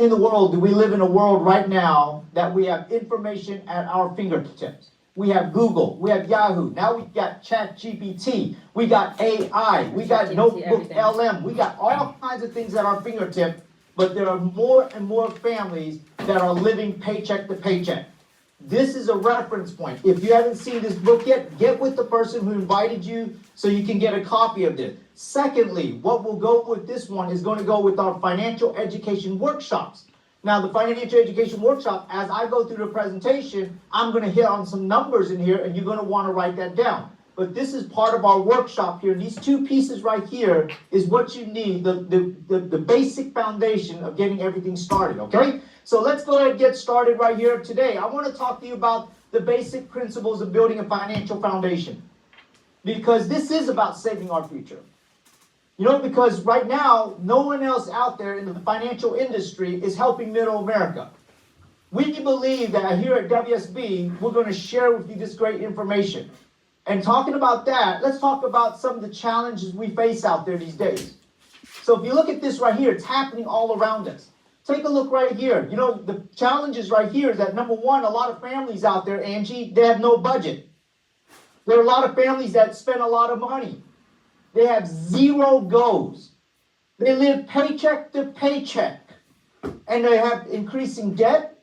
in the world do we live in a world right now that we have information at our fingertips? We have Google, we have Yahoo, now we've got ChatGPT, we got AI, we got Notebook LM, we got all kinds of things at our fingertip, but there are more and more families that are living paycheck to paycheck. This is a reference point. If you haven't seen this book yet, get with the person who invited you so you can get a copy of this. Secondly, what will go with this one is going to go with our financial education workshops. Now, the financial education workshop, as I go through the presentation, I'm going to hit on some numbers in here, and you're going to want to write that down. But this is part of our workshop here. These two pieces right here is what you need, the basic foundation of getting everything started, okay? So let's go ahead and get started right here today. I want to talk to you about the basic principles of building a financial foundation, because this is about saving our future. You know, because right now, no one else out there in the financial industry is helping middle America. We believe that here at WSB, we're going to share with you this great information. And talking about that, let's talk about some of the challenges we face out there these days. So if you look at this right here, it's happening all around us. Take a look right here. You know, the challenges right here is that, number one, a lot of families out there, Angie, they have no budget. There are a lot of families that spend a lot of money. They have zero goals. They live paycheck to paycheck. And they have increasing debt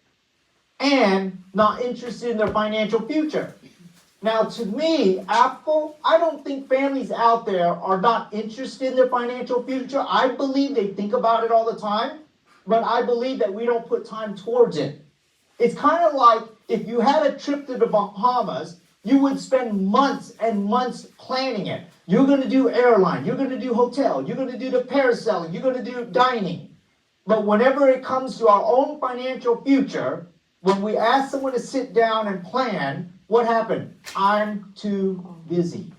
and not interested in their financial future. Now, to me, Apple, I don't think families out there are not interested in their financial future. I believe they think about it all the time, but I believe that we don't put time towards it. It's kind of like if you had a trip to the Bahamas, you would spend months and months planning it. You're going to do airline, you're going to do hotel, you're going to do the parasailing, you're going to do dining. But whenever it comes to our own financial future, when we ask someone to sit down and plan, what happened? I'm too busy.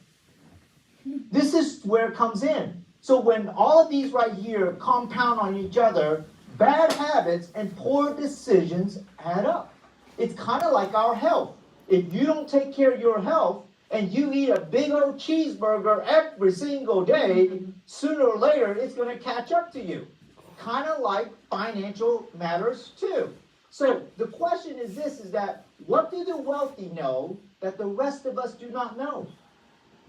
This is where it comes in. So when all of these right here compound on each other, bad habits and poor decisions add up. It's kind of like our health. If you don't take care of your health and you eat a big old cheeseburger every single day, sooner or later it's going to catch up to you. Kind of like financial matters too. So the question is this, is that what do the wealthy know that the rest of us do not know?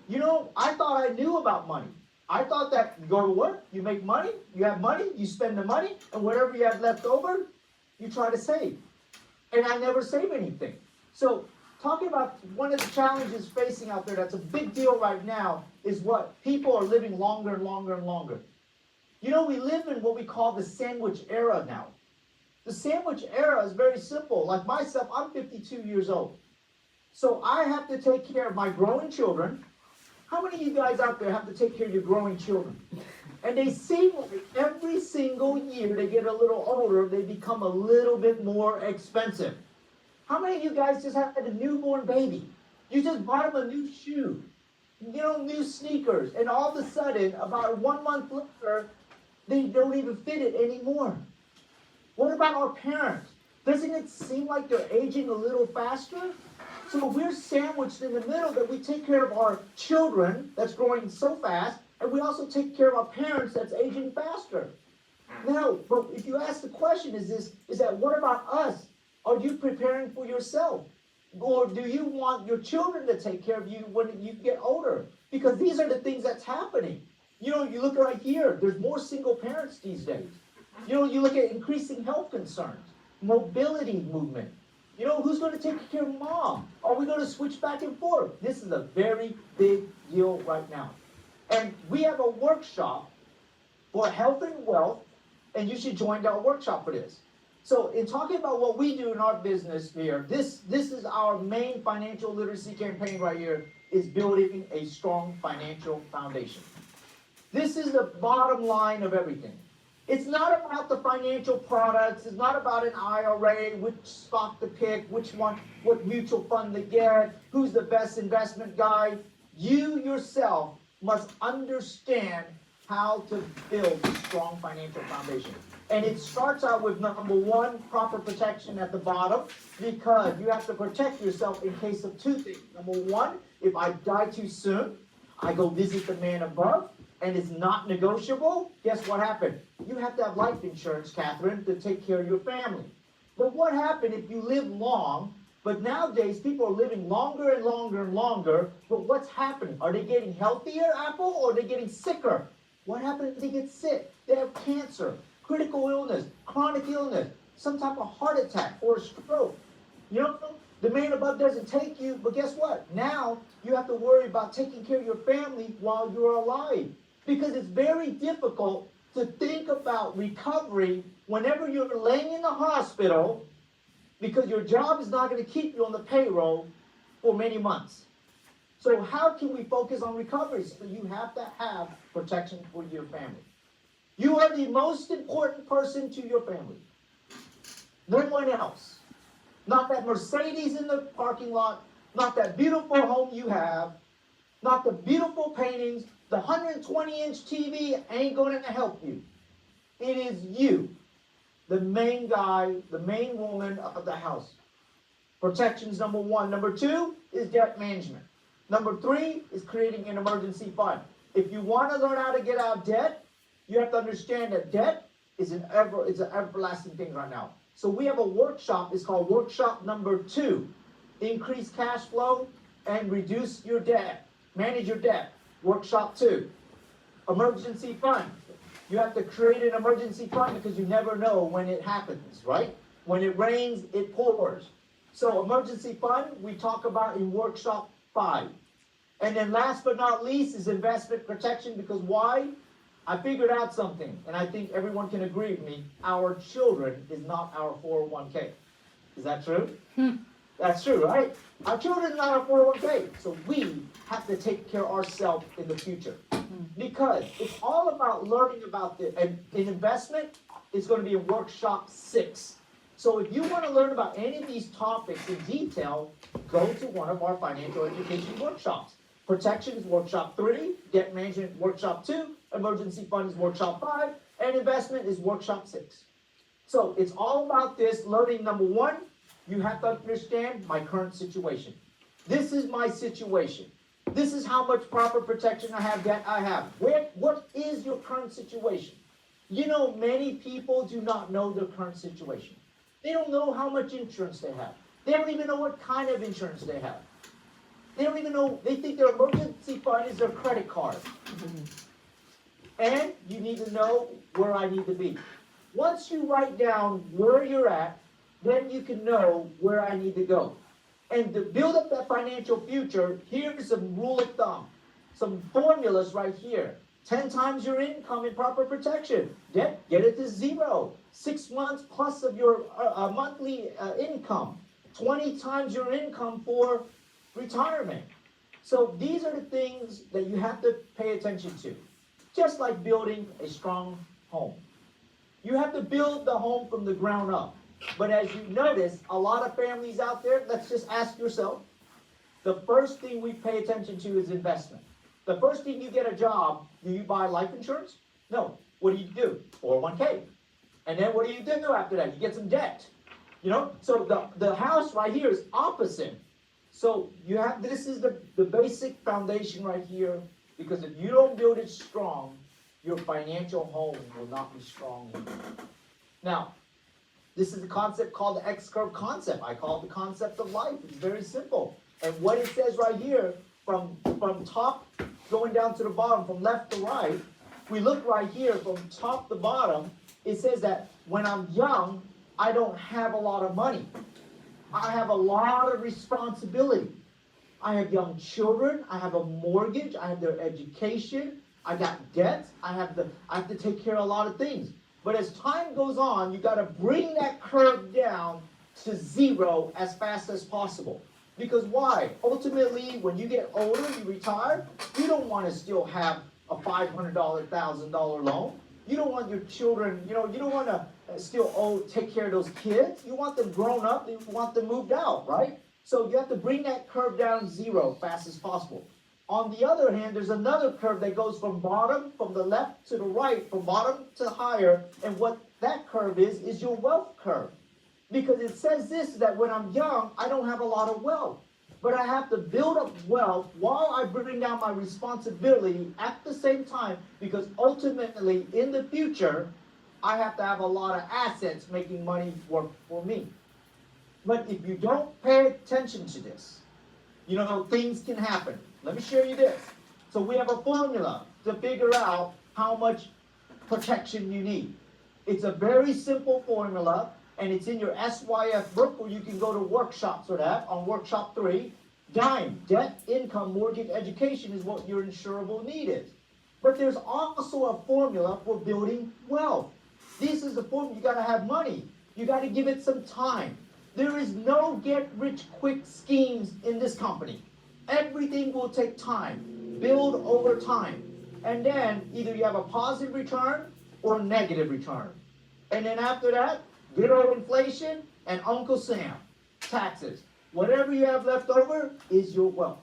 You know, I thought I knew about money. I thought that you go to work, you make money, you have money, you spend the money, and whatever you have left over, you try to save. And I never save anything. So talking about one of the challenges facing out there that's a big deal right now is what people are living longer and longer and longer. You know, we live in what we call the sandwich era now. The sandwich era is very simple. Like myself, I'm 52 years old. So I have to take care of my growing children. How many of you guys out there have to take care of your growing children? And they seem like every single year they get a little older, they become a little bit more expensive. How many of you guys just had a newborn baby? You just bought them a new shoe, you know, new sneakers, and all of a sudden, about 1 month later, they don't even fit it anymore. What about our parents? Doesn't it seem like they're aging a little faster? So we're sandwiched in the middle that we take care of our children that's growing so fast, and we also take care of our parents that's aging faster. Now, but if you ask the question, is that what about us? Are you preparing for yourself? Or do you want your children to take care of you when you get older? Because these are the things that's happening. You know, you look right here, there's more single parents these days. You know, you look at increasing health concerns, mobility movement. You know, who's going to take care of mom? Are we going to switch back and forth? This is a very big deal right now. And we have a workshop for health and wealth, and you should join our workshop for this. So in talking about what we do in our business here, this is our main financial literacy campaign right here, is building a strong financial foundation. This is the bottom line of everything. It's not about the financial products. It's not about an IRA, which stock to pick, which one, what mutual fund to get, who's the best investment guy. You yourself must understand how to build a strong financial foundation. And it starts out with number one, proper protection at the bottom, because you have to protect yourself in case of two things. Number one, if I die too soon, I go visit the man above. and it's not negotiable, guess what happened? You have to have life insurance, Catherine, to take care of your family. But what happened if you live long, but nowadays people are living longer and longer and longer, but what's happening? Are they getting healthier, Apple, or are they getting sicker? What happens if they get sick? They have cancer, critical illness, chronic illness, some type of heart attack or a stroke. You know, the man above doesn't take you, but guess what? Now you have to worry about taking care of your family while you're alive. Because it's very difficult to think about recovery whenever you're laying in the hospital, because your job is not going to keep you on the payroll for many months. So how can we focus on recovery? So you have to have protection for your family. You are the most important person to your family. No one else. Not that Mercedes in the parking lot, not that beautiful home you have, not the beautiful paintings, the 120-inch TV ain't going to help you. It is you, the main guy, the main woman of the house. Protection's number one. Number two is debt management. Number three is creating an emergency fund. If you want to learn how to get out of debt, you have to understand that debt is an everlasting thing right now. So we have a workshop, it's called workshop number 2. Increase cash flow and reduce your debt. Manage your debt. Workshop 2. Emergency fund. You have to create an emergency fund because you never know when it happens, right? When it rains, it pours. So emergency fund, we talk about in workshop 5. And then last but not least is investment protection, because why? I figured out something, and I think everyone can agree with me. Our children is not our 401k. Is that true? That's true, right? Our children is not our 401k. So we have to take care of ourselves in the future. Because it's all about learning about this. And in investment, it's going to be in workshop 6. So if you want to learn about any of these topics in detail, go to one of our financial education workshops. Protection is workshop 3, debt management workshop 2, emergency fund is workshop 5, and investment is workshop 6. So it's all about this. Learning number 1, you have to understand my current situation. This is my situation. This is how much proper protection I have, debt I have. What is your current situation? You know, many people do not know their current situation. They don't know how much insurance they have. They don't even know what kind of insurance they have. They don't even know, they think their emergency fund is their credit card. And you need to know where I need to be. Once you write down where you're at, then you can know where I need to go. And to build up that financial future, here's some rule of thumb. Some formulas right here. 10 times your income in proper protection. Debt, get it to 0. 6 months plus of your monthly income. 20 times your income for retirement. So these are the things that you have to pay attention to. Just like building a strong home. You have to build the home from the ground up. But as you notice, a lot of families out there, let's just ask yourself, the first thing we pay attention to is investment. The first thing you get a job, do you buy life insurance? No. What do? 401k. And then what do you do after that? You get some debt. You know, so the house right here is opposite. So you have, this is the basic foundation right here, because if you don't build it strong, your financial home will not be strong anymore. Now, this is a concept called the X-curve concept. I call it the concept of life. It's very simple. And what it says right here, from top going down to the bottom, from left to right, we look right here from top to bottom, it says that when I'm young, I don't have a lot of money. I have a lot of responsibility. I have young children, I have a mortgage, I have their education, I got debts, I have to take care of a lot of things. But as time goes on, you got to bring that curve down to 0 as fast as possible. Because why? Ultimately, when you get older, you retire, you don't want to still have a $500, $1,000 loan. You don't want your children, you don't want to still take care of those kids. You want them grown up, you want them moved out, right? So you have to bring that curve down 0 fast as possible. On the other hand, there's another curve that goes from the left to the right, from bottom to higher, and what that curve is your wealth curve. Because it says this, that when I'm young, I don't have a lot of wealth. But I have to build up wealth while I bring down my responsibility at the same time, because ultimately, in the future, I have to have a lot of assets making money work for me. But if you don't pay attention to this, things can happen. Let me show you this. So we have a formula to figure out how much protection you need. It's a very simple formula, and it's in your SYF book, or you can go to workshops for that on workshop 3. DIME, debt, income, mortgage, education is what your insurable need is. But there's also a formula for building wealth. This is the formula. You got to have money. You got to give it some time. There is no get-rich-quick schemes in this company. Everything will take time. Build over time. And then either you have a positive return or a negative return. And then after that, good old inflation and Uncle Sam, taxes. Whatever you have left over is your wealth.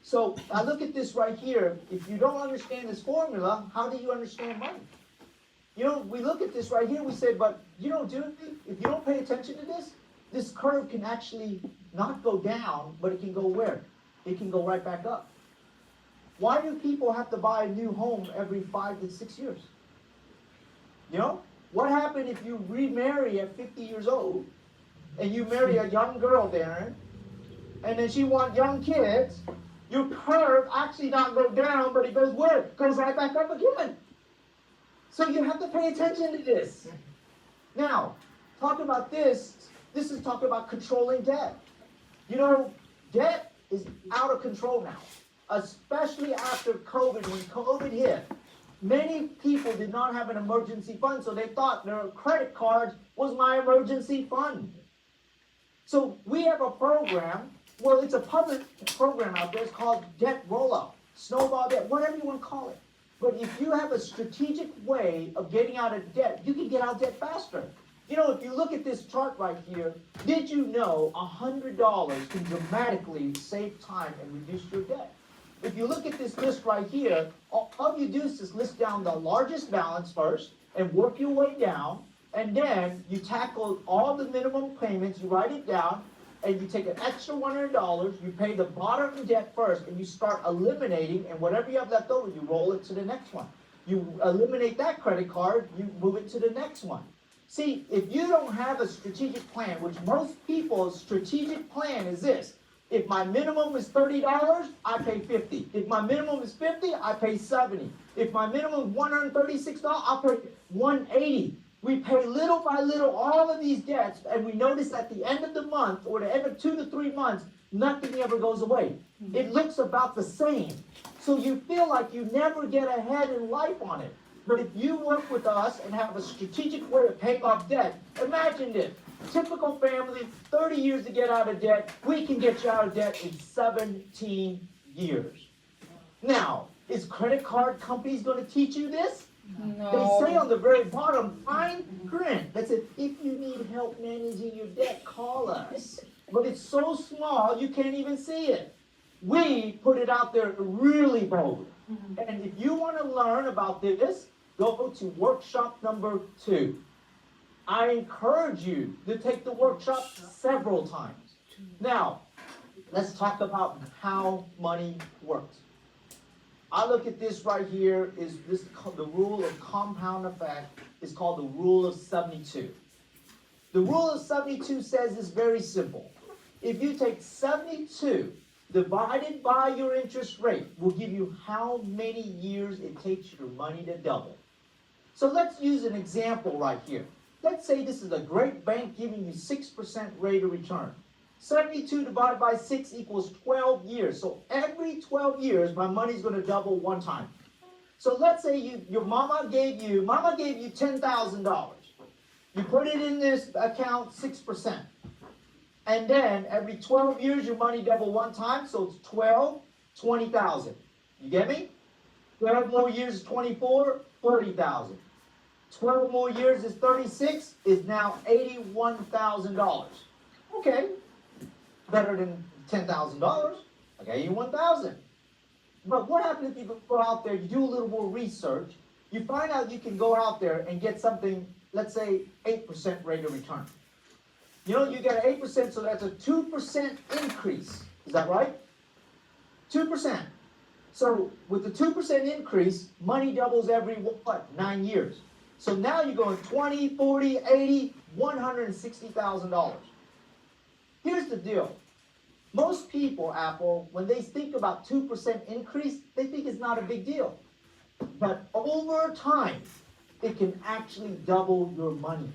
So I look at this right here. If you don't understand this formula, how do you understand money? We look at this right here, we say, but you don't do anything. If you don't pay attention to this curve can actually not go down, but it can go where? It can go right back up. Why do people have to buy a new home every 5 to 6 years? What happened if you remarry at 50 years old, and you marry a young girl, Darren, and then she wants young kids? Your curve actually not go down, but it goes where? It goes right back up again. So you have to pay attention to this. Now, talk about this. This is talking about controlling debt. Debt is out of control now, especially after COVID. When COVID hit, many people did not have an emergency fund, so they thought their credit card was my emergency fund. So we have a program, well, it's a public program out there. It's called debt roll-up, snowball debt, whatever you want to call it. But if you have a strategic way of getting out of debt, you can get out of debt faster. If you look at this chart right here, did you know $100 can dramatically save time and reduce your debt? If you look at this list right here, all you do is just list down the largest balance first and work your way down, and then you tackle all the minimum payments, you write it down, and you take an extra $100, you pay the bottom debt first, and you start eliminating, and whatever you have left over, you roll it to the next one. You eliminate that credit card, you move it to the next one. See, if you don't have a strategic plan, which most people's strategic plan is this: if my minimum is $30, I pay $50. If my minimum is $50, I pay $70. If my minimum is $136, I pay $180. We pay little by little all of these debts, and we notice at the end of the month, or the end of 2 to 3 months, nothing ever goes away. It looks about the same. So you feel like you never get ahead in life on it. But if you work with us and have a strategic way of paying off debt, imagine this. Typical family, 30 years to get out of debt. We can get you out of debt in 17 years. Now, is credit card companies going to teach you this? No. They say on the very bottom, fine print, that says, if you need help managing your debt, call us. But it's so small, you can't even see it. We put it out there really bold. And if you want to learn about this, go to workshop number 2. I encourage you to take the workshop several times. Now, let's talk about how money works. I look at this right here, the rule of compound effect is called the rule of 72. The rule of 72 says it's very simple. If you take 72 divided by your interest rate, will give you how many years it takes your money to double. So let's use an example right here. Let's say this is a great bank giving you 6% rate of return. 72 divided by 6 equals 12 years. So every 12 years, my money's going to double one time. So let's say your mama gave you $10,000. You put it in this account 6%. And then every 12 years, your money double one time. So it's 12, 20,000. You get me? 12 more years is 24, 30,000. 12 more years is 36, is now $81,000. Okay, better than $10,000. I got $81,000. But what happens if you go out there, you do a little more research, you find out you can go out there and get something, let's say 8% rate of return. You know, you get 8%, so that's a 2% increase. Is that right? 2%. So with the 2% increase, money doubles every, what, 9 years. So now you're going 20, 40, 80, $160,000. Here's the deal. Most people, Apple, when they think about 2% increase, they think it's not a big deal. But over time, it can actually double your money.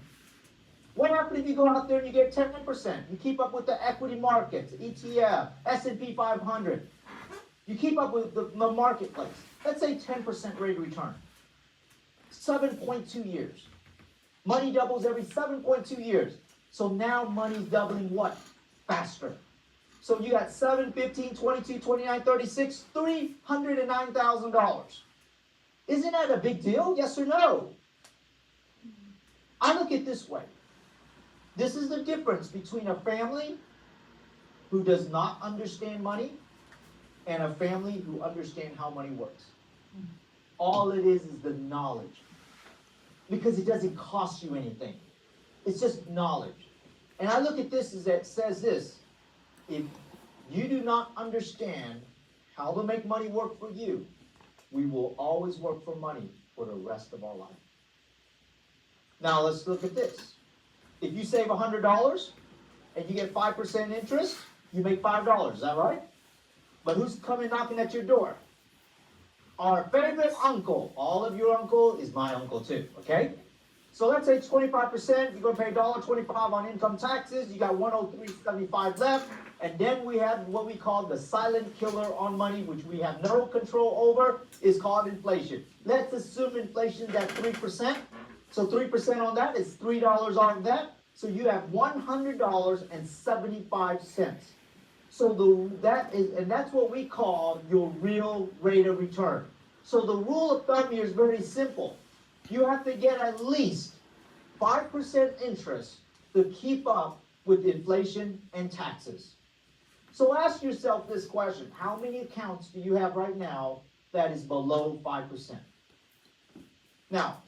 What happens if you go out there and you get 10%? You keep up with the equity markets, ETF, S&P 500. You keep up with the marketplace. Let's say 10% rate of return. 7.2 years. Money doubles every 7.2 years. So now money's doubling what? Faster. So you got 7, 15, 22, 29, 36, $309,000. Isn't that a big deal? Yes or no? I look at it this way. This is the difference between a family who does not understand money and a family who understands how money works. All it is the knowledge. Because it doesn't cost you anything. It's just knowledge. And I look at this as it says this. If you do not understand how to make money work for you, we will always work for money for the rest of our life. Now let's look at this. If you save $100 and you get 5% interest, you make $5. Is that right? But who's coming knocking at your door? Our favorite uncle. All of your uncle is my uncle too, okay? So let's say it's 25%, you're going to pay $1.25 on income taxes, you got $103.75 left, and then we have what we call the silent killer on money, which we have no control over, is called inflation. Let's assume inflation's at 3%, so 3% on that is $3 on that, so you have $100.75. So that's what we call your real rate of return. So the rule of thumb here is very simple. You have to get at least 5% interest to keep up with inflation and taxes. So ask yourself this question. How many accounts do you have right now that is below 5%? Now,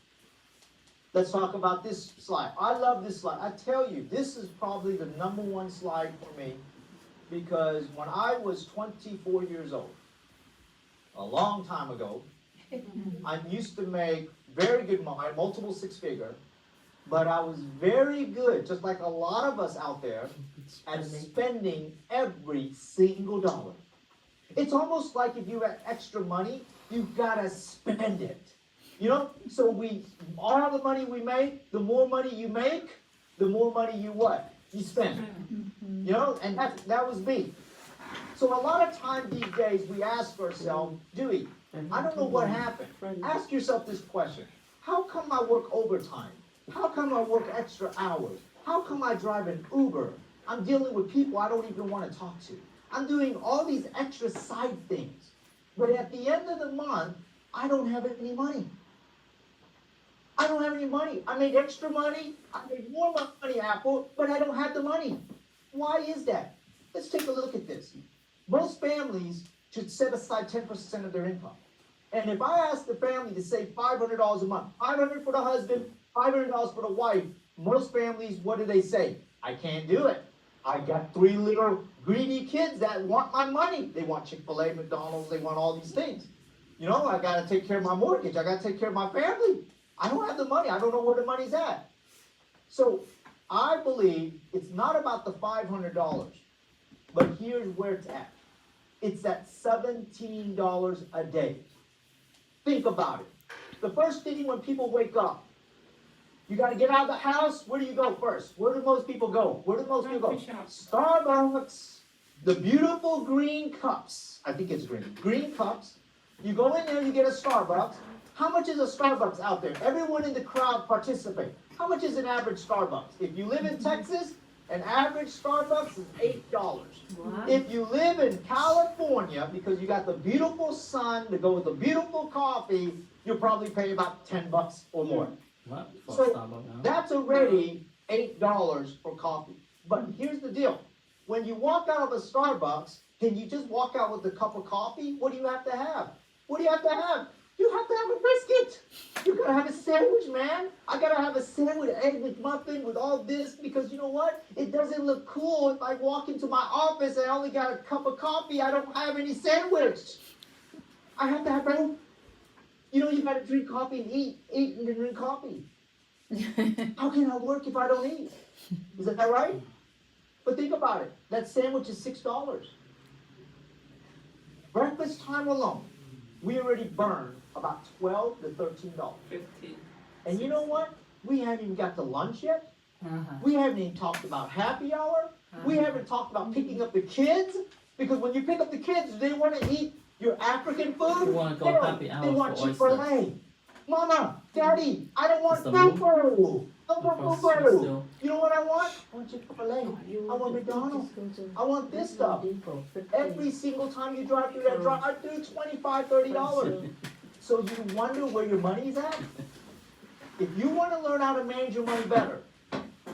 let's talk about this slide. I love this slide. I tell you, this is probably the #1 slide for me because when I was 24 years old, a long time ago, I used to make very good money, multiple six-figure, but I was very good, just like a lot of us out there, at spending every single dollar. It's almost like if you have extra money, you've got to spend it. You know, so all the money we make, the more money you make, the more money you what? You spend. You know, and that was me. So a lot of times these days we ask ourselves, Dewey, I don't know what happened. Ask yourself this question. How come I work overtime? How come I work extra hours? How come I drive an Uber? I'm dealing with people I don't even want to talk to. I'm doing all these extra side things. But at the end of the month, I don't have any money. I don't have any money. I made extra money. I made more money, Apple, but I don't have the money. Why is that? Let's take a look at this. Most families should set aside 10% of their income. And if I ask the family to save $500 a month, $500 for the husband, $500 for the wife, most families, what do they say? I can't do it. I got 3 little greedy kids that want my money. They want Chick-fil-A, McDonald's, they want all these things. You know, I got to take care of my mortgage. I got to take care of my family. I don't have the money. I don't know where the money's at. So I believe it's not about the $500, but here's where it's at. It's at $17 a day. Think about it. The first thing when people wake up, you got to get out of the house. Where do you go first? Where do most people go? Where do most people go? Starbucks. The beautiful green cups. I think it's green. Green cups. You go in there, you get a Starbucks. How much is a Starbucks out there? Everyone in the crowd participate. How much is an average Starbucks? If you live in Texas, an average Starbucks is $8. Wow. If you live in California, because you got the beautiful sun to go with the beautiful coffee, you'll probably pay about $10 or more. What? So that's already $8 for coffee. But here's the deal. When you walk out of a Starbucks, can you just walk out with a cup of coffee? What do you have to have? What do you have to have? You have to have a brisket. You gotta have a sandwich, man. I gotta have a sandwich, egg McMuffin with all this because you know what? It doesn't look cool if I walk into my office and I only got a cup of coffee. I don't have any sandwich. I have to have both. You know, you gotta drink coffee and eat and then drink coffee. How can I work if I don't eat? Is that right? But think about it. That sandwich is $6. Breakfast time alone, we already burned about $12 to $13. 15. And you know what? We haven't even got to lunch yet. Uh-huh. We haven't even talked about happy hour. We haven't talked about picking up the kids. Because when you pick up the kids, they want to eat your African food. They wanna go happy hour They want for Chick-fil-A. Mama, Daddy, I don't want It's the move. fufu. No more Across fufu. still. You know what I want? I want Chick-fil-A. I want McDonald's. I want this stuff. Every single time you drive through that drive-through, $25, $30. So you wonder where your money's at? If you want to learn how to manage your money better,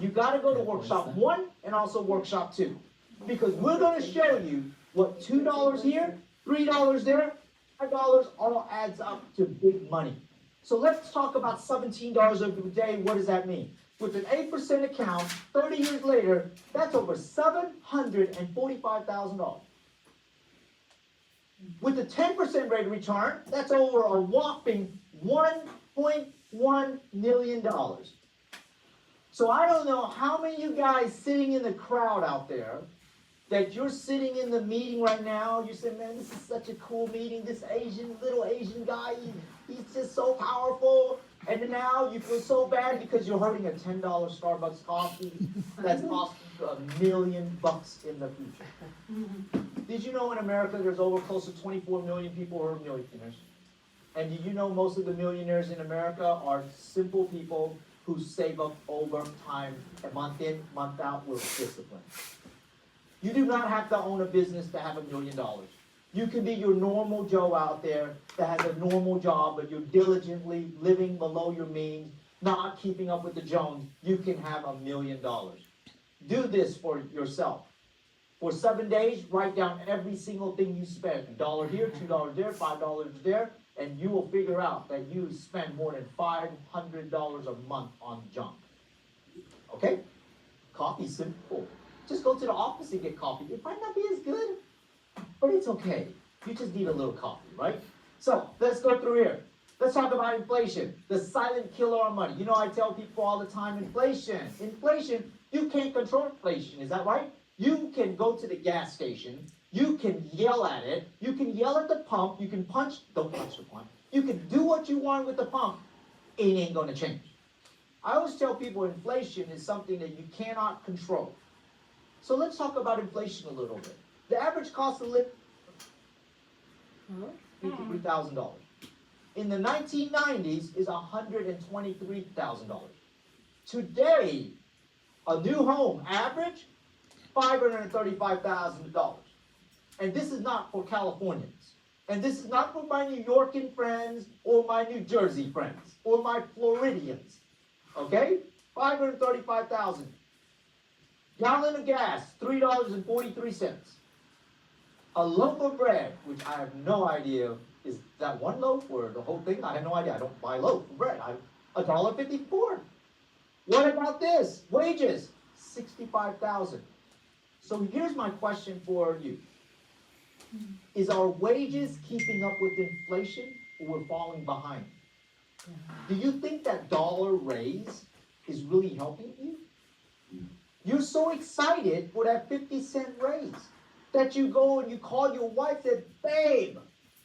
you got to go to workshop 1 and also workshop 2. Because we're going to show you what $2 here, $3 there, $5 all adds up to big money. So let's talk about $17 a day. What does that mean? With an 8% account, 30 years later, that's over $745,000. With a 10% rate of return, that's over a whopping $1.1 million. So I don't know how many of you guys sitting in the crowd out there that you're sitting in the meeting right now, you say, man, this is such a cool meeting, this little Asian guy, he's just so powerful. And now you feel so bad because you're hurting a $10 Starbucks coffee that's costing you $1 million in the future. Did you know in America there's over close to 24 million people who are millionaires? And did you know most of the millionaires in America are simple people who save up over time, a month in, month out with discipline? You do not have to own a business to have $1 million. You can be your normal Joe out there that has a normal job, but you're diligently living below your means, not keeping up with the Jones. You can have $1 million. Do this for yourself. For 7 days, write down every single thing you spend. $1 here, $2 there, $5 there, and you will figure out that you spend more than $500 a month on junk. Okay? Coffee's simple. Just go to the office and get coffee. It might not be as good, but it's okay. You just need a little coffee, right? So let's go through here. Let's talk about inflation, the silent killer on money. You know, I tell people all the time, inflation, you can't control inflation. Is that right? You can go to the gas station. You can yell at it. You can yell at the pump. You can don't punch the pump. You can do what you want with the pump. It ain't going to change. I always tell people inflation is something that you cannot control. So let's talk about inflation a little bit. The average cost of living, $53,000. In the 1990s is $123,000. Today, a new home average, $535,000. And this is not for Californians. And this is not for my New Yorkan friends or my New Jersey friends or my Floridians. Okay? $535,000. Gallon of gas, $3.43. A loaf of bread, which I have no idea, is that one loaf or the whole thing? I have no idea. I don't buy loaf of bread. $1.54. What about this? Wages, $65,000. So here's my question for you. Is our wages keeping up with inflation or we're falling behind? Do you think that dollar raise is really helping you? You're so excited for that 50-cent raise that you go and you call your wife and say, babe,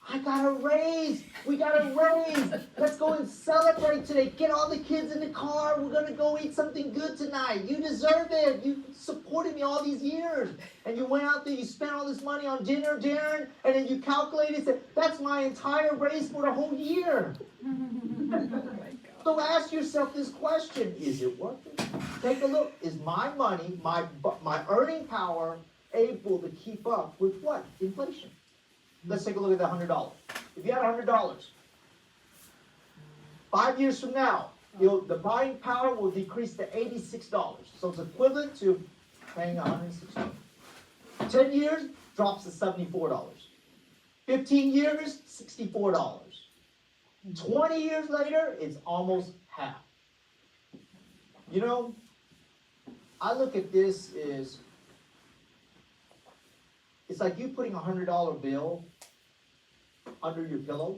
I got a raise. We got a raise. Let's go and celebrate today. Get all the kids in the car. We're going to go eat something good tonight. You deserve it. You supported me all these years. And you went out there, you spent all this money on dinner, Darren, and then you calculated and said, that's my entire raise for the whole year. So ask yourself this question, is it worth it? Take a look, is my money, my earning power able to keep up with what? Inflation. Let's take a look at the $100. If you had $100, 5 years from now, the buying power will decrease to $86. So it's equivalent to paying $160. 10 years, drops to $74. 15 years, $64. 20 years later, it's almost half. You know, I look at this as, it's like you putting $100 bill under your pillow.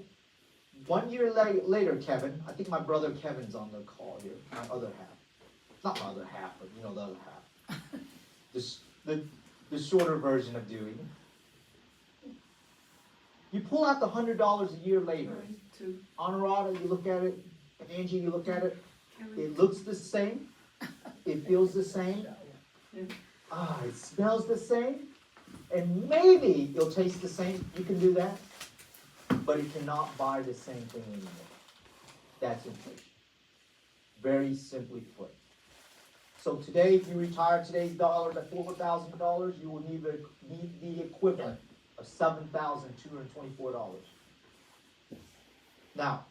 1 year later, Kevin, I think my brother Kevin's on the call here, my other half. Not my other half, but you know the other half. The shorter version of Dewey. You pull out the $100 a year later. Honorata, you look at it. Angie, you look at it. It looks the same. It feels the same. It smells the same. And maybe it'll taste the same. You can do that. But it cannot buy the same thing anymore. That's inflation. Very simply put. So today, if you retire today's dollars at $4,000, you will need the equivalent of $7,224. Now,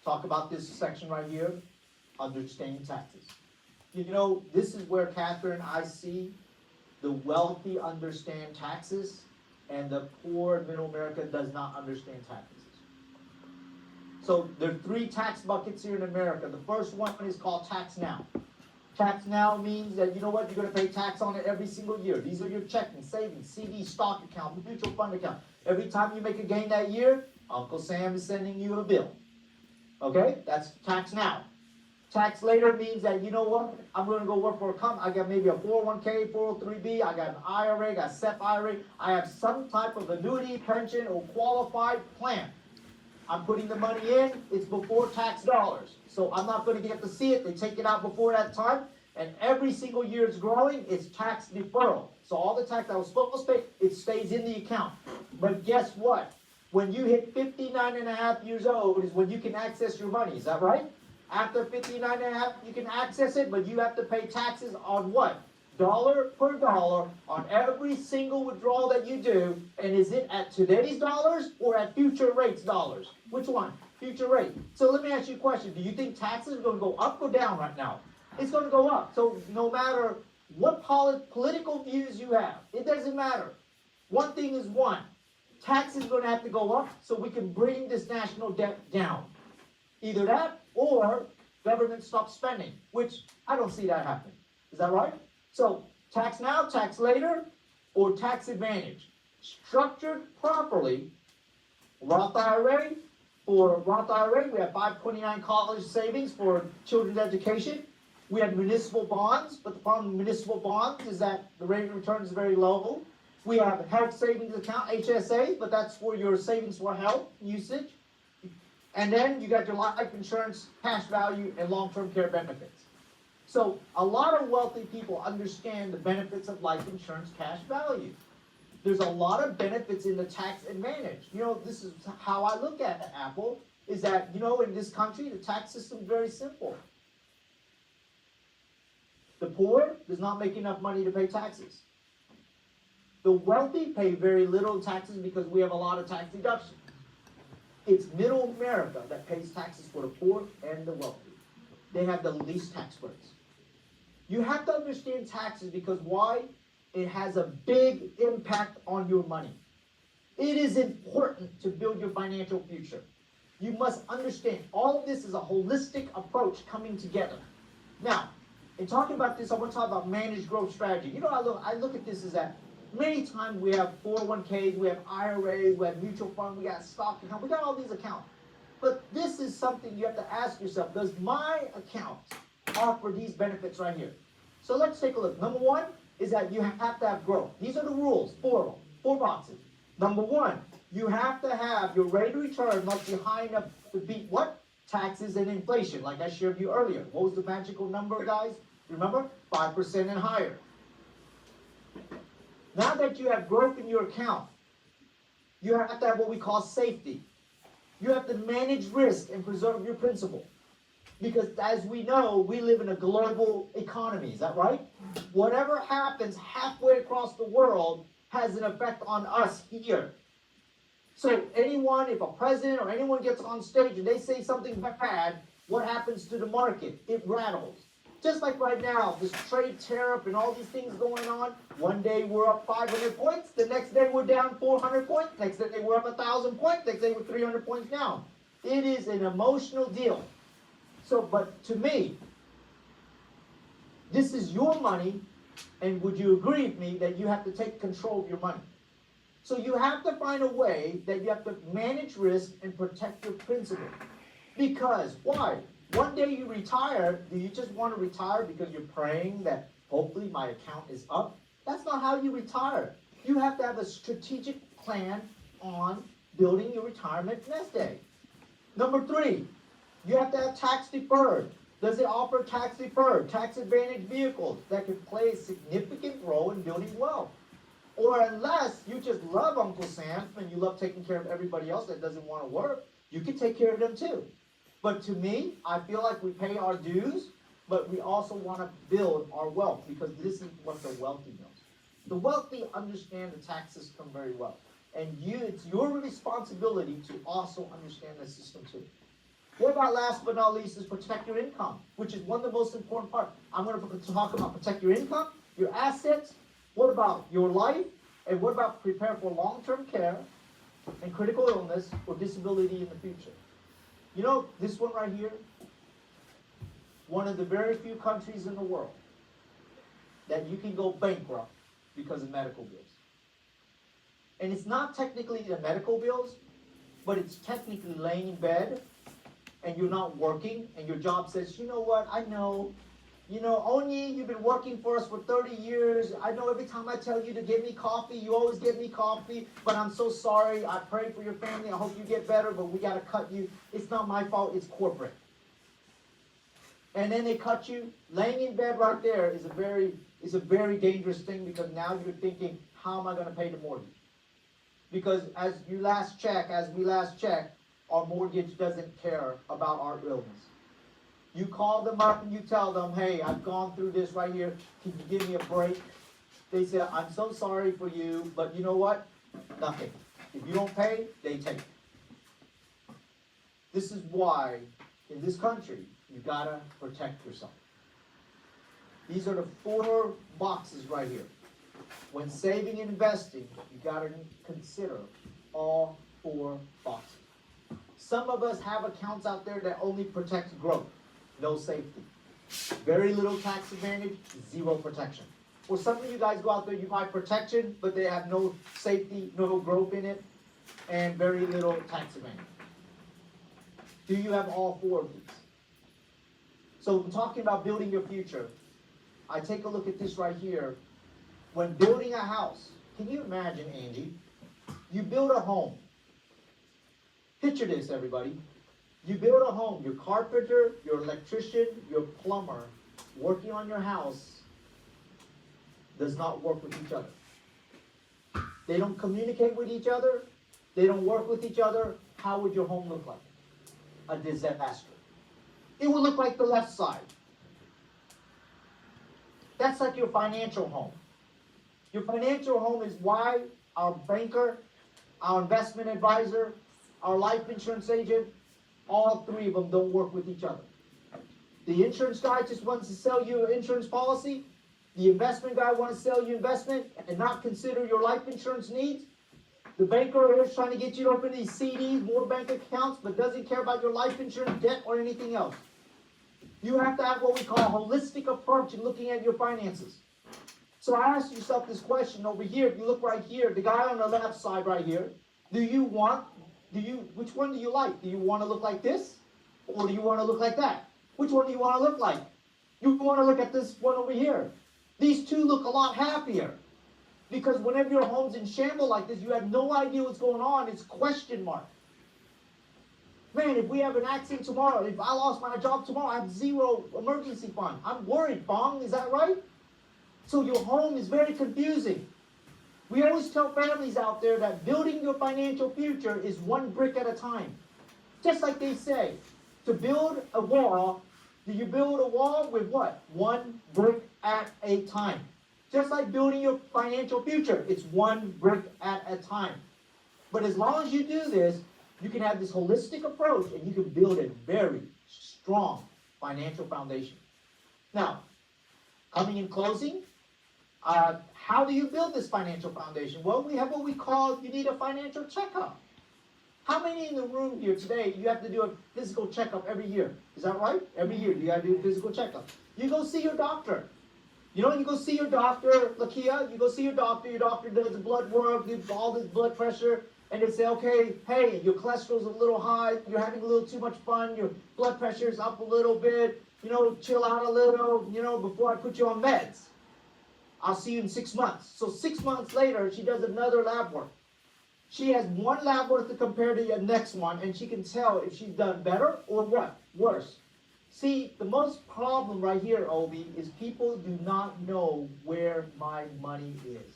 talk about this section right here, understanding taxes. You know, this is where Catherine and I see the wealthy understand taxes, and the poor middle America does not understand taxes. So there are 3 tax buckets here in America. The first one is called tax now. Tax now means that, you know what, you're going to pay tax on it every single year. These are your checking, savings, CD, stock account, mutual fund account. Every time you make a gain that year, Uncle Sam is sending you a bill. Okay, that's tax now. Tax later means that, you know what, I'm going to go work for a company. I got maybe a 401k, 403b, I got an IRA, I got a SEP IRA. I have some type of annuity, pension, or qualified plan. I'm putting the money in, it's before tax dollars. So I'm not going to get to see it. They take it out before that time. And every single year it's growing, it's tax deferral. So all the tax I was supposed to pay, it stays in the account. But guess what? When you hit 59 and a half years old is when you can access your money. Is that right? After 59 and a half, you can access it, but you have to pay taxes on what? Dollar per dollar on every single withdrawal that you do. And is it at today's dollars or at future rates dollars? Which one? Future rate. So let me ask you a question. Do you think taxes are going to go up or down right now? It's going to go up. So no matter what political views you have, it doesn't matter. One thing is one. Taxes are going to have to go up so we can bring this national debt down. Either that or government stops spending, which I don't see that happening. Is that right? So tax now, tax later, or tax advantage. Structured properly, Roth IRA. For Roth IRA, we have 529 college savings for children's education. We have municipal bonds, but the problem with municipal bonds is that the rate of return is very low. We have a health savings account, HSA, but that's for your savings for health usage. And then you got your life insurance, cash value, and long-term care benefits. So a lot of wealthy people understand the benefits of life insurance cash value. There's a lot of benefits in the tax advantage. You know, this is how I look at it, Apple, is that, you know, in this country, the tax system is very simple. The poor does not make enough money to pay taxes. The wealthy pay very little taxes because we have a lot of tax deductions. It's middle America that pays taxes for the poor and the wealthy. They have the least tax breaks. You have to understand taxes because why? It has a big impact on your money. It is important to build your financial future. You must understand all of this is a holistic approach coming together. Now, in talking about this, I want to talk about managed growth strategy. You know, I look at this as that many times we have 401ks, we have IRAs, we have mutual funds, we got stock account, we got all these accounts. But this is something you have to ask yourself, does my account offer these benefits right here? So let's take a look. Number one is that you have to have growth. These are the rules, 4 of them, 4 boxes. Number one, you have to have your rate of return must be high enough to beat what? Taxes and inflation, like I shared with you earlier. What was the magical number, guys? Remember? 5% and higher. Now that you have growth in your account, you have to have what we call safety. You have to manage risk and preserve your principal. Because as we know, we live in a global economy. Is that right? Whatever happens halfway across the world has an effect on us here. So anyone, if a president or anyone gets on stage and they say something bad, what happens to the market? It rattles. Just like right now, this trade tariff and all these things going on. One day we're up 500 points. The next day we're down 400 points. Next day we're up 1,000 points. Next day we're 300 points down. It is an emotional deal. So, but to me, this is your money, and would you agree with me that you have to take control of your money? So you have to find a way that you have to manage risk and protect your principal. Because, why? One day you retire, do you just want to retire because you're praying that hopefully my account is up? That's not how you retire. You have to have a strategic plan on building your retirement nest egg. Number 3, you have to have tax deferred. Does it offer tax deferred, tax advantage vehicles that can play a significant role in building wealth? Or unless you just love Uncle Sam and you love taking care of everybody else that doesn't want to work, you can take care of them too. But to me, I feel like we pay our dues, but we also want to build our wealth, because this is what the wealthy knows. The wealthy understand the tax system very well. And it's your responsibility to also understand the system too. What about, last but not least, is protect your income, which is one of the most important parts. I'm going to talk about protect your income, your assets. What about your life? And what about prepare for long-term care and critical illness or disability in the future? You know, this one right here, one of the very few countries in the world that you can go bankrupt because of medical bills. And it's not technically the medical bills, but it's technically laying in bed and you're not working, and your job says, you know what, I know, Onyi, you've been working for us for 30 years. I know every time I tell you to give me coffee, you always give me coffee, but I'm so sorry. I pray for your family. I hope you get better, but we got to cut you. It's not my fault. It's corporate. And then they cut you. Laying in bed right there is a very dangerous thing, because now you're thinking, how am I going to pay the mortgage? Because as we last check, our mortgage doesn't care about our illness. You call them up and you tell them, hey, I've gone through this right here. Can you give me a break? They say, I'm so sorry for you, but you know what? Nothing. If you don't pay, they take it. This is why, in this country, you gotta protect yourself. These are the 4 boxes right here. When saving and investing, you gotta consider all 4 boxes. Some of us have accounts out there that only protect growth. No safety. Very little tax advantage, 0 protection. Or some of you guys go out there, you buy protection, but they have no safety, no growth in it, and very little tax advantage. Do you have all 4 of these? So talking about building your future, I take a look at this right here. When building a house, can you imagine, Angie? You build a home. Picture this, everybody. You build a home. Your carpenter, your electrician, your plumber, working on your house, does not work with each other. They don't communicate with each other. They don't work with each other. How would your home look like? A disaster. It would look like the left side. That's like your financial home. Your financial home is why our banker, our investment advisor, our life insurance agent, all 3 of them don't work with each other. The insurance guy just wants to sell you an insurance policy. The investment guy wants to sell you investment and not consider your life insurance needs. The banker is trying to get you to open these CDs, more bank accounts, but doesn't care about your life insurance, debt, or anything else. You have to have what we call a holistic approach in looking at your finances. So I ask yourself this question over here. If you look right here, the guy on the left side right here, which one do you like? Do you want to look like this? Or do you want to look like that? Which one do you want to look like? You want to look at this one over here. These 2 look a lot happier. Because whenever your home's in shambles like this, you have no idea what's going on. It's question mark. Man, if we have an accident tomorrow, if I lost my job tomorrow, I have 0 emergency fund. I'm worried, Bong, is that right? So your home is very confusing. We always tell families out there that building your financial future is 1 brick at a time. Just like they say, to build a wall, do you build a wall with what? 1 brick at a time. Just like building your financial future, it's 1 brick at a time. But as long as you do this, you can have this holistic approach and you can build a very strong financial foundation. Now, coming in closing, how do you build this financial foundation? Well, we have what we call, you need a financial checkup. How many in the room here today, you have to do a physical checkup every year? Is that right? Every year you gotta do a physical checkup. You go see your doctor. You know, you go see your doctor, Lakia, you go see your doctor does the blood work, gives all this blood pressure, and they say, okay, hey, your cholesterol's a little high, you're having a little too much fun, your blood pressure's up a little bit, you know, chill out a little, you know, before I put you on meds. I'll see you in 6 months. So 6 months later, she does another lab work. She has one lab work to compare to the next one, and she can tell if she's done better or what? Worse. See, the most problem right here, Obi, is people do not know where my money is.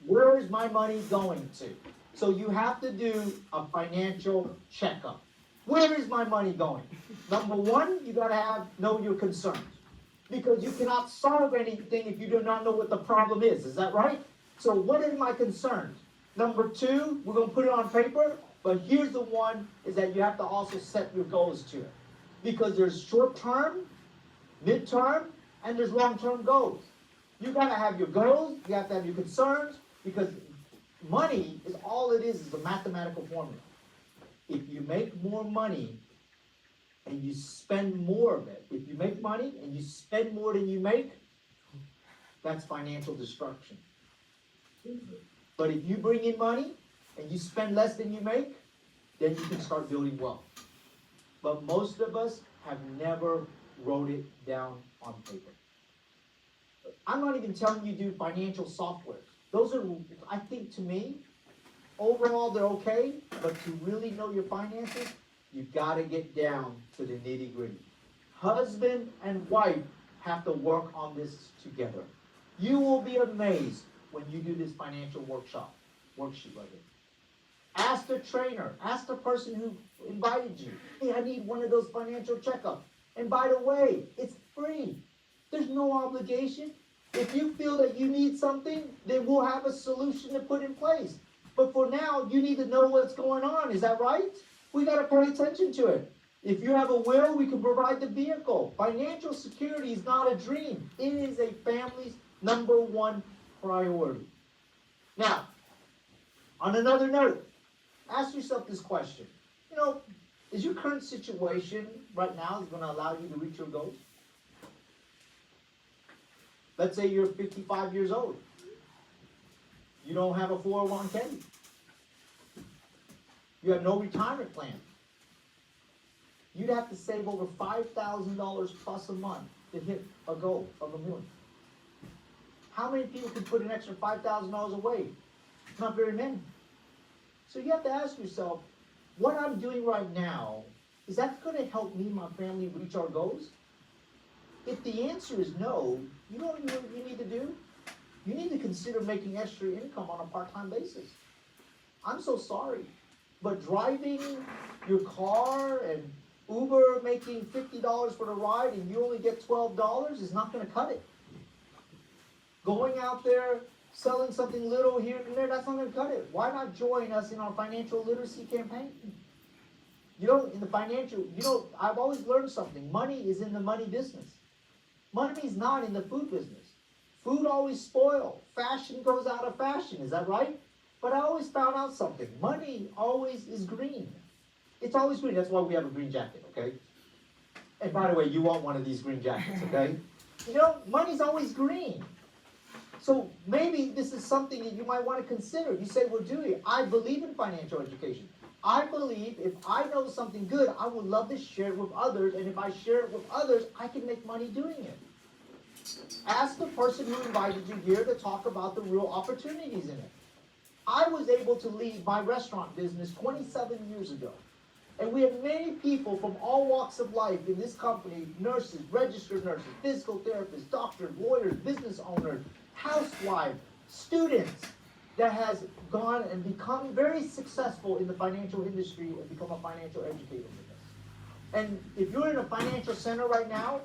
Where is my money going to? So you have to do a financial checkup. Where is my money going? Number one, you gotta know your concerns. Because you cannot solve anything if you do not know what the problem is. Is that right? So what are my concerns? Number two, we're going to put it on paper, but here's the one, is that you have to also set your goals to it. Because there's short-term, mid-term, and there's long-term goals. You got to have your goals, you have to have your concerns, because money is all it is a mathematical formula. If you make more money and you spend more of it, if you make money and you spend more than you make, that's financial destruction. But if you bring in money and you spend less than you make, then you can start building wealth. But most of us have never wrote it down on paper. I'm not even telling you to do financial software. Those are, I think to me, overall they're okay, but to really know your finances, you've got to get down to the nitty-gritty. Husband and wife have to work on this together. You will be amazed when you do this financial worksheet right here. Ask the trainer, ask the person who invited you, hey, I need one of those financial checkups. And by the way, it's free. There's no obligation. If you feel that you need something, then we'll have a solution to put in place. But for now, you need to know what's going on. Is that right? We got to pay attention to it. If you have a will, we can provide the vehicle. Financial security is not a dream. It is a family's number one priority. Now, on another note, ask yourself this question. You know, is your current situation right now is going to allow you to reach your goals? Let's say you're 55 years old. You don't have a 401k. You have no retirement plan. You'd have to save over $5,000 plus a month to hit a goal of $1 million. How many people can put an extra $5,000 away? Not very many. So you have to ask yourself, what I'm doing right now, is that going to help me and my family reach our goals? If the answer is no, you know what you need to do? You need to consider making extra income on a part-time basis. I'm so sorry, but driving your car and Uber making $50 for the ride and you only get $12 is not going to cut it. Going out there, selling something little here and there, that's not going to cut it. Why not join us in our financial literacy campaign? You know, in the financial, you know, I've always learned something. Money is in the money business. Money is not in the food business. Food always spoils. Fashion goes out of fashion. Is that right? But I always found out something. Money always is green. It's always green. That's why we have a green jacket, okay? And by the way, you want one of these green jackets, okay? You know, money's always green. So maybe this is something that you might want to consider. You say, well, Dewey, I believe in financial education. I believe if I know something good, I would love to share it with others. And if I share it with others, I can make money doing it. Ask the person who invited you here to talk about the real opportunities in it. I was able to lead my restaurant business 27 years ago. And we have many people from all walks of life in this company, nurses, registered nurses, physical therapists, doctors, lawyers, business owners, housewives, students that has gone and become very successful in the financial industry and become a financial educator with us. And if you're in a financial center right now,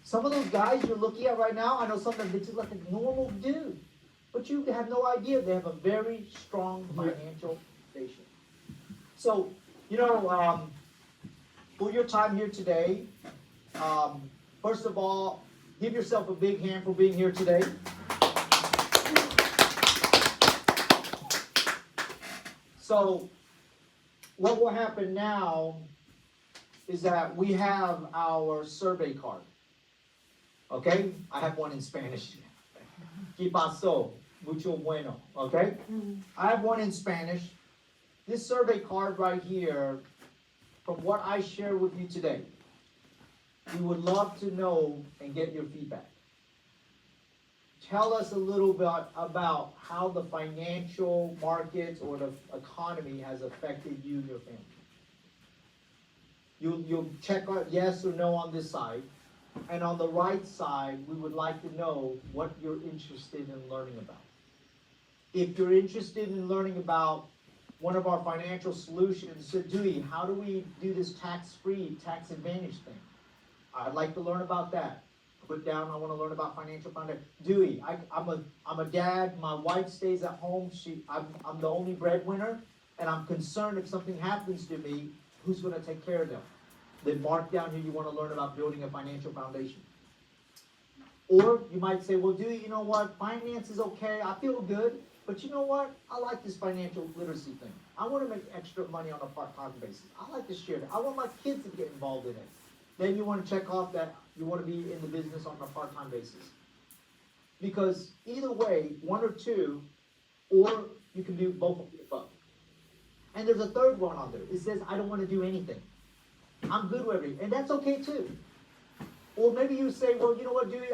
some of those guys you're looking at right now, I know some of them, they're just like a normal dude. But you have no idea they have a very strong financial foundation. So, you know, for your time here today, first of all, give yourself a big hand for being here today. So, what will happen now is that we have our survey card. Okay? I have one in Spanish. ¿Qué pasó? Mucho bueno. Okay? I have one in Spanish. This survey card right here, from what I share with you today, we would love to know and get your feedback. Tell us a little bit about how the financial markets or the economy has affected you and your family. You'll check out yes or no on this side. And on the right side, we would like to know what you're interested in learning about. If you're interested in learning about one of our financial solutions, so Dewey, how do we do this tax-free, tax advantage thing? I'd like to learn about that. Put down, I want to learn about financial foundation. Dewey, I'm a dad, my wife stays at home, I'm the only breadwinner, and I'm concerned if something happens to me, who's going to take care of them? Then mark down here you want to learn about building a financial foundation. Or you might say, well, Dewey, you know what, finance is okay, I feel good, but you know what, I like this financial literacy thing. I want to make extra money on a part-time basis. I like to share that. I want my kids to get involved in it. Then you want to check off that you want to be in the business on a part-time basis. Because either way, one or two, or you can do both of the above. And there's a third one on there. It says, I don't want to do anything. I'm good with everything. And that's okay too. Or maybe you say, well, you know what, Dewey,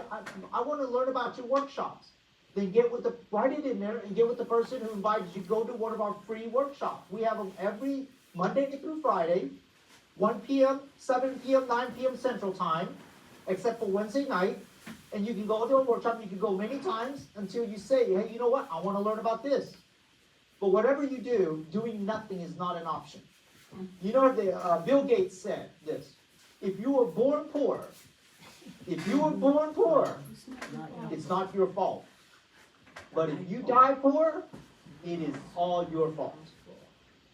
I want to learn about your workshops. Then write it in there and get with the person who invited you to go to one of our free workshops. We have them every Monday through Friday, 1 p.m., 7 p.m., 9 p.m. Central Time, except for Wednesday night. And you can go to a workshop, you can go many times until you say, hey, you know what, I want to learn about this. But whatever you do, doing nothing is not an option. You know, Bill Gates said this, if you were born poor, it's not your fault. But if you die poor, it is all your fault.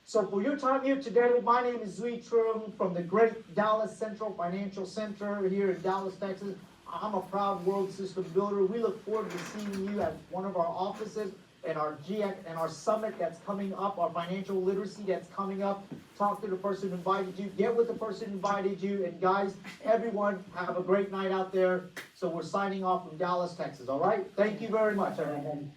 So for your time here today, my name is Zui Trum from the great Dallas Central Financial Center here in Dallas, Texas. I'm a proud world system builder. We look forward to seeing you at one of our offices and our GX and our summit that's coming up, our financial literacy that's coming up. Talk to the person who invited you, get with the person who invited you, and guys, everyone, have a great night out there. So we're signing off from Dallas, Texas, all right? Thank you very much, everyone.